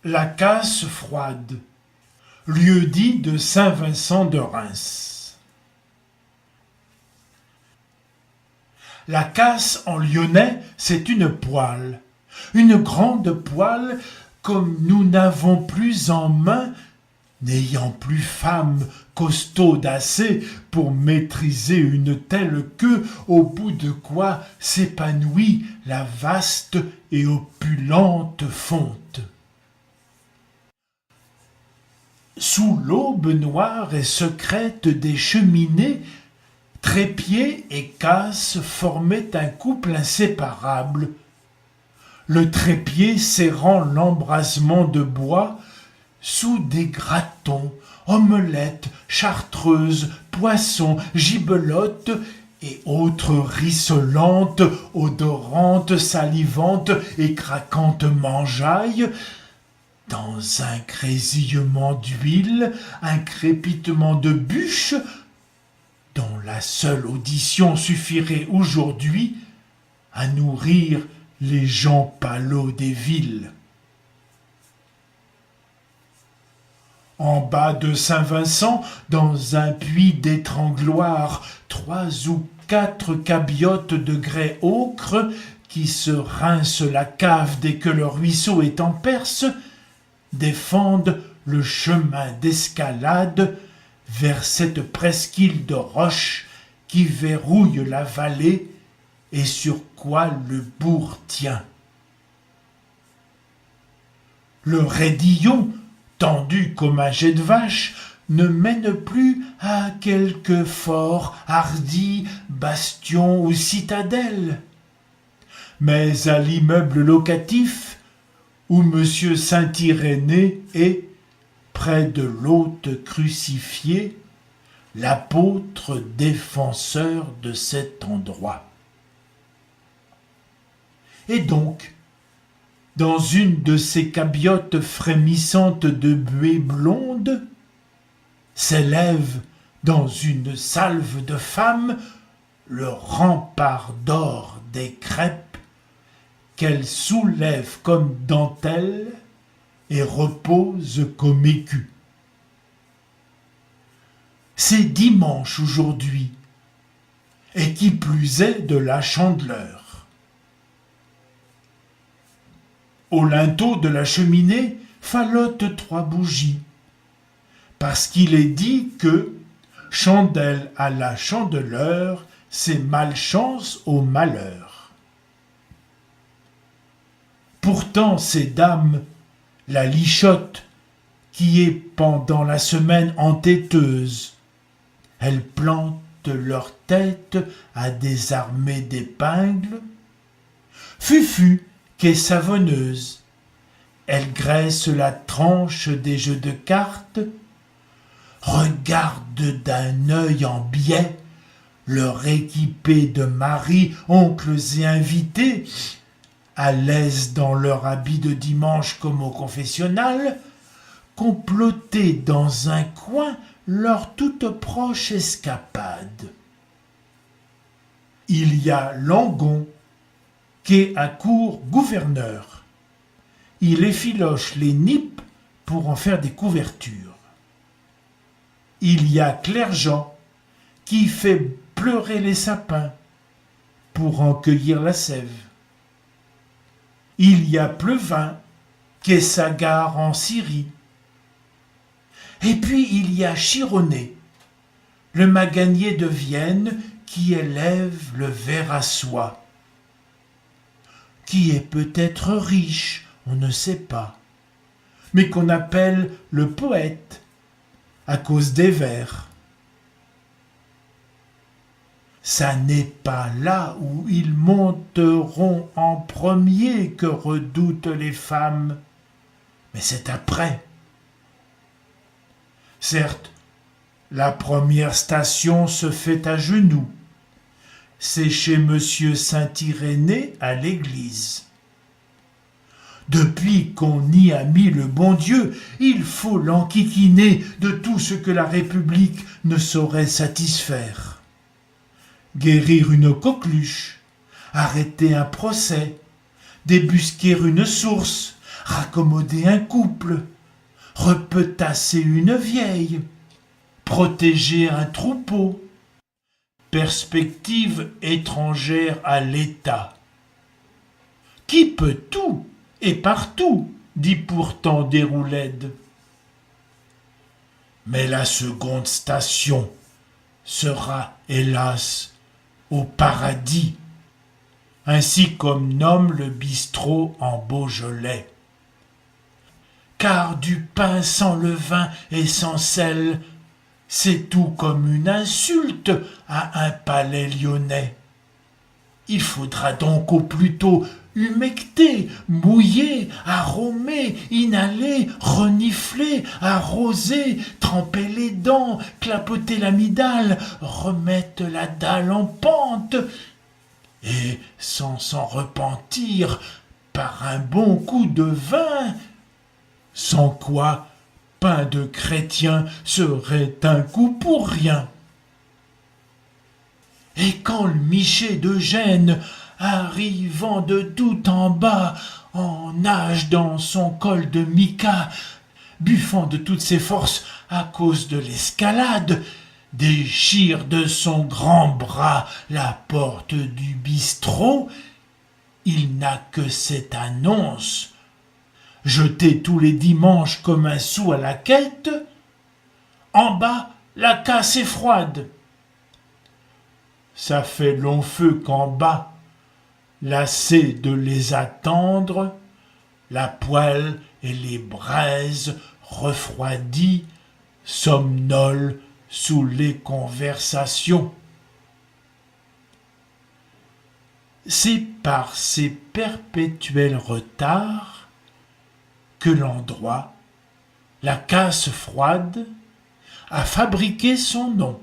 La Casse froide, lieu-dit de Saint-Vincent de Reims. La casse en lyonnais, c'est une poêle, une grande poêle comme nous n'avons plus en main, n'ayant plus femme costaude assez pour maîtriser une telle queue, au bout de quoi s'épanouit la vaste et opulente fonte. Sous l'aube noire et secrète des cheminées, trépied et casse formaient un couple inséparable. Le trépied serrant l'embrasement de bois sous des gratons, omelettes, chartreuses, poissons, gibelottes et autres rissolantes, odorantes, salivantes et craquantes mangeailles, dans un grésillement d'huile, un crépitement de bûches, dont la seule audition suffirait aujourd'hui à nourrir les gens palos des villes. En bas de Saint-Vincent, dans un puits d'étrangloir, 3 ou 4 cabiotes de grès ocre qui se rincent la cave dès que le ruisseau est en perce, défendent le chemin d'escalade vers cette presqu'île de roches qui verrouille la vallée et sur quoi le bourg tient. Le raidillon, tendu comme un jet de vache, ne mène plus à quelque fort hardi, bastion ou citadelle, mais à l'immeuble locatif où Monsieur Saint-Irénée est, près de l'hôte crucifié, l'apôtre défenseur de cet endroit. Et donc, dans une de ces cabiotes frémissantes de buée blonde, s'élève dans une salve de femmes le rempart d'or des crêpes qu'elle soulève comme dentelle et repose comme écu. C'est dimanche aujourd'hui, et qui plus est de la Chandeleur. Au linteau de la cheminée fallotent 3 bougies, parce qu'il est dit que chandelle à la Chandeleur, c'est malchance au malheur. Pourtant, ces dames, la lichotte, qui est pendant la semaine entêteuse, elles plantent leur tête à des armées d'épingles. Fufu, qui est savonneuse, elle graisse la tranche des jeux de cartes, regarde d'un œil en biais leur équipée de maris, oncles et invités, à l'aise dans leur habit de dimanche comme au confessionnal, comploter dans un coin leur toute proche escapade. Il y a Langon, qui est à court gouverneur. Il effiloche les nippes pour en faire des couvertures. Il y a Clergeant, qui fait pleurer les sapins pour en cueillir la sève. Il y a Pleuvin, qui est sa gare en Syrie. Et puis il y a Chironnet, le maganier de Vienne qui élève le ver à soie, qui est peut-être riche, on ne sait pas, mais qu'on appelle le poète à cause des vers. Ça n'est pas là où ils monteront en premier que redoutent les femmes, mais c'est après. Certes, la première station se fait à genoux. C'est chez Monsieur Saint-Irénée à l'église. Depuis qu'on y a mis le bon Dieu, il faut l'enquiquiner de tout ce que la République ne saurait satisfaire. Guérir une coqueluche, arrêter un procès, débusquer une source, raccommoder un couple, repetasser une vieille, protéger un troupeau. Perspective étrangère à l'État. Qui peut tout et partout, dit pourtant Déroulède. Mais la seconde station sera, hélas, au paradis, ainsi comme nomme le bistrot en Beaujolais. Car du pain sans levain et sans sel, c'est tout comme une insulte à un palais lyonnais. Il faudra donc au plus tôt humecter, mouiller, aromer, inhaler, renifler, arroser, tremper les dents, clapoter l'amygdale, remettre la dalle en pente, et sans s'en repentir, par un bon coup de vin, sans quoi pain de chrétien serait un coup pour rien. Et quand le Miché d'Eugène, arrivant de tout en bas, en nage dans son col de mica, buffant de toutes ses forces à cause de l'escalade, déchire de son grand bras la porte du bistrot, il n'a que cette annonce: jeter tous les dimanches comme un sou à la quête, en bas la casse est froide. Ça fait long feu qu'en bas, lassé de les attendre, la poêle et les braises refroidies somnolent sous les conversations. C'est par ces perpétuels retards que l'endroit, la casse froide, a fabriqué son nom.